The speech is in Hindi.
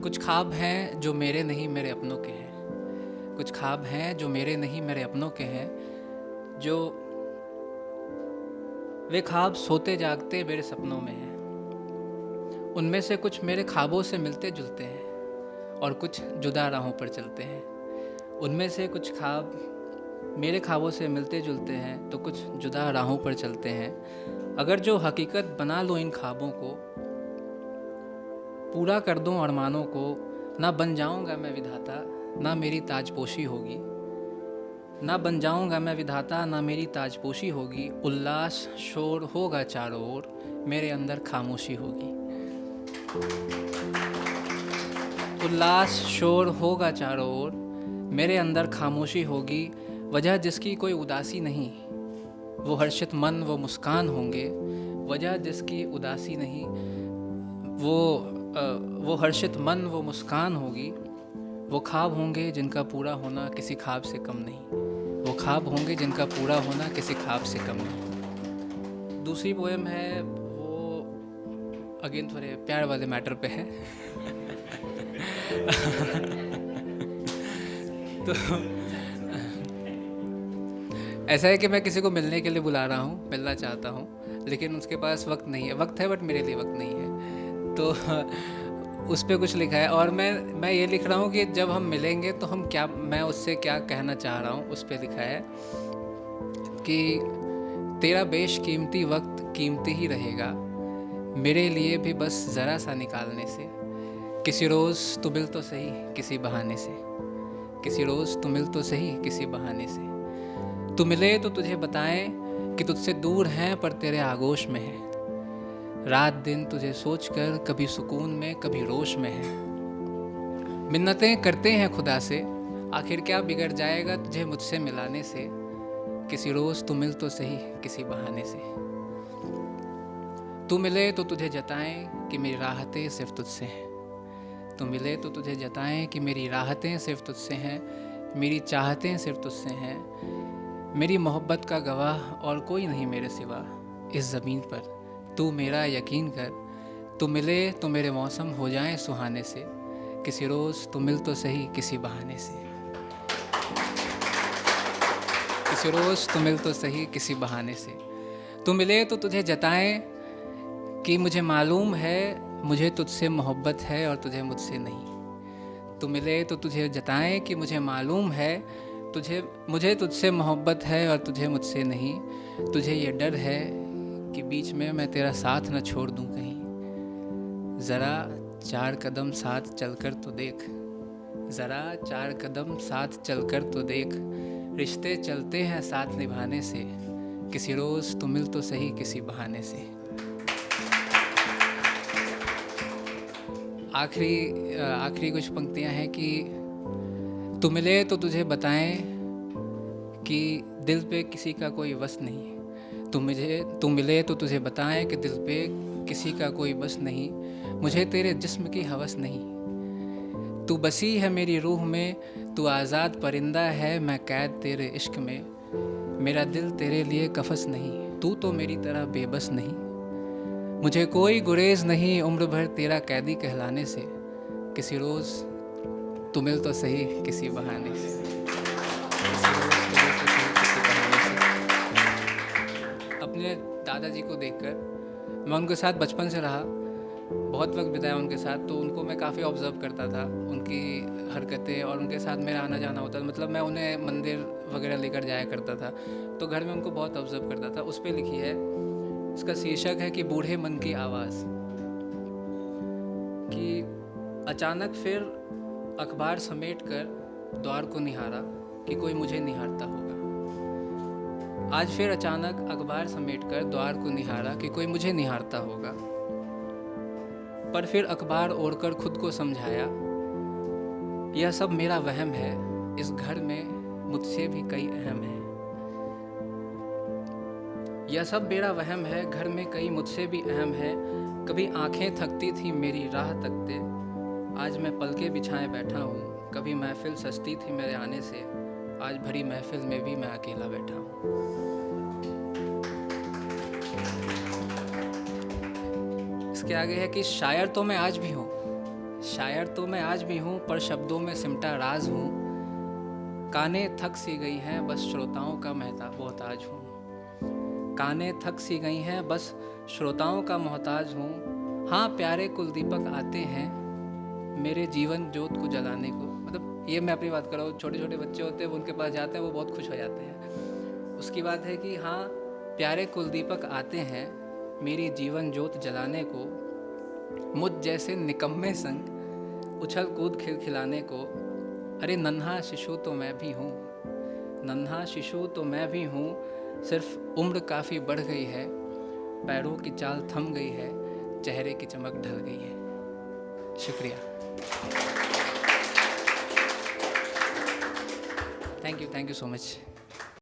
कुछ ख्वाब हैं जो मेरे नहीं मेरे अपनों के हैं। कुछ ख्वाब हैं जो मेरे नहीं मेरे अपनों के हैं। जो वे ख्वाब सोते जागते मेरे सपनों में हैं। उनमें से कुछ मेरे ख्वाबों से मिलते जुलते हैं और कुछ जुदा राहों पर चलते हैं। उनमें से कुछ ख्वाब मेरे ख्वाबों से मिलते जुलते हैं तो कुछ जुदा राहों पर चलते हैं। अगर जो हकीकत बना लो इन ख्वाबों को, पूरा कर दूं अरमानों को, ना बन जाऊंगा मैं विधाता ना मेरी ताजपोशी होगी। ना बन जाऊंगा मैं विधाता ना मेरी ताजपोशी होगी। उल्लास शोर होगा चारों ओर, मेरे अंदर खामोशी होगी। उल्लास शोर होगा चारों ओर, मेरे अंदर खामोशी होगी। वजह जिसकी कोई उदासी नहीं, वो हर्षित मन वो मुस्कान होंगे। वजह जिसकी उदासी नहीं, वो हर्षित मन वो मुस्कान होगी। वो ख्वाब होंगे जिनका पूरा होना किसी ख्वाब से कम नहीं। वो ख्वाब होंगे जिनका पूरा होना किसी ख्वाब से कम नहीं। दूसरी पोएम है वो अगेन थोड़े प्यार वाले मैटर पे है। तो ऐसा है कि मैं किसी को मिलने के लिए बुला रहा हूँ, मिलना चाहता हूँ, लेकिन उसके पास वक्त नहीं है। वक्त है बट मेरे लिए वक्त नहीं है। तो उस पर कुछ लिखा है और मैं ये लिख रहा हूँ कि जब हम मिलेंगे तो हम क्या, मैं उससे क्या कहना चाह रहा हूँ। उस पर लिखा है कि तेरा बेशकीमती वक्त कीमती ही रहेगा, मेरे लिए भी बस ज़रा सा निकालने से। किसी रोज़ तू मिल तो सही किसी बहाने से। किसी रोज़ तू मिल तो सही किसी बहाने से। तू मिले तो तुझे बताएं कि तुझसे दूर हैं पर तेरे आगोश में है। रात दिन तुझे सोचकर कभी सुकून में कभी रोश में है। मिन्नतें करते हैं खुदा से, आखिर क्या बिगड़ जाएगा तुझे मुझसे मिलाने से। किसी रोज़ तू मिल तो सही किसी बहाने से। तू मिले तो तुझे जताएं कि मेरी राहतें सिर्फ तुझसे हैं। तू मिले तो तुझे जताएं कि मेरी राहतें सिर्फ तुझसे हैं। मेरी चाहतें सिर्फ तुझसे हैं। मेरी मोहब्बत का गवाह और कोई नहीं मेरे सिवा इस ज़मीन पर। तू मेरा यकीन कर, तू मिले तो मेरे मौसम हो जाएं सुहाने से। किसी रोज़ तू मिल तो सही किसी बहाने से। किसी रोज़ तू मिल तो सही किसी बहाने से। तू मिले तो तुझे जताएं कि मुझे मालूम है मुझे तुझसे मोहब्बत है और तुझे मुझसे नहीं। तू मिले तो तुझे जताएं कि मुझे मालूम है मुझे तुझसे मोहब्बत है और तुझे मुझसे नहीं। तुझे ये डर है कि बीच में मैं तेरा साथ न छोड़ दूं कहीं। ज़रा 4 कदम साथ चलकर तो देख। ज़रा 4 कदम साथ चलकर तो देख। रिश्ते चलते हैं साथ निभाने से। किसी रोज़ तू मिल तो सही किसी बहाने से। आखिरी कुछ पंक्तियां हैं कि तू मिले तो तुझे बताएं कि दिल पे किसी का कोई बस नहीं। तू मिले तो तुझे बताएं कि दिल पे किसी का कोई बस नहीं। मुझे तेरे जिस्म की हवस नहीं। तू बसी है मेरी रूह में, तू आज़ाद परिंदा है मैं कैद तेरे इश्क में। मेरा दिल तेरे लिए कफस नहीं, तू तो मेरी तरह बेबस नहीं। मुझे कोई गुरेज नहीं उम्र भर तेरा कैदी कहलाने से। किसी रोज़ तू मिल तो सही किसी बहाने से। अपने दादाजी को देखकर, मैं उनके साथ बचपन से रहा, बहुत वक्त बिताया उनके साथ, तो उनको मैं काफ़ी ऑब्ज़र्व करता था, उनकी हरकतें और उनके साथ मेरा आना जाना होता था। मतलब मैं उन्हें मंदिर वगैरह लेकर जाया करता था, तो घर में उनको बहुत ऑब्ज़र्व करता था। उस पर लिखी है, इसका शीर्षक है कि बूढ़े मन की आवाज़। कि अचानक फिर अखबार समेट कर द्वार को निहारा कि कोई मुझे निहारता होगा। आज फिर अचानक अखबार समेटकर द्वार को निहारा कि कोई मुझे निहारता होगा। पर फिर अखबार ओढ़कर खुद को समझाया, यह सब मेरा वहम है, इस घर में मुझसे भी कई अहम हैं। यह सब मेरा वहम है, घर में कई मुझसे भी अहम है। कभी आंखें थकती थी मेरी राह तकते, आज मैं पलके बिछाए बैठा हूँ। कभी महफिल सजती थी मेरे आने से, आज भरी महफिल में भी मैं अकेला बैठा हूँ। इसके आगे है कि शायर तो मैं आज भी हूँ, शायर तो मैं आज भी हूँ, पर शब्दों में सिमटा राज हूँ। कानें थक सी गई हैं, बस श्रोताओं का मोहताज हूँ। कानें थक सी गई हैं, बस श्रोताओं का मोहताज हूँ। हाँ, प्यारे कुलदीपक आते हैं मेरे जीवन जोत को जलाने को। मतलब ये मैं अपनी बात कर रहा हूँ, छोटे छोटे बच्चे होते हैं, वो उनके पास जाते हैं, वो बहुत खुश हो जाते हैं। उसकी बात है कि हाँ, प्यारे कुलदीपक आते हैं मेरी जीवन जोत जलाने को। मुझ जैसे निकम्मे संग उछल कूद खिलखिलाने को। अरे नन्हा शिशु तो मैं भी हूँ, नन्हा शिशु तो मैं भी हूँ। सिर्फ उम्र काफ़ी बढ़ गई है, पैरों की चाल थम गई है, चेहरे की चमक ढल गई है। शुक्रिया। Thank you so much.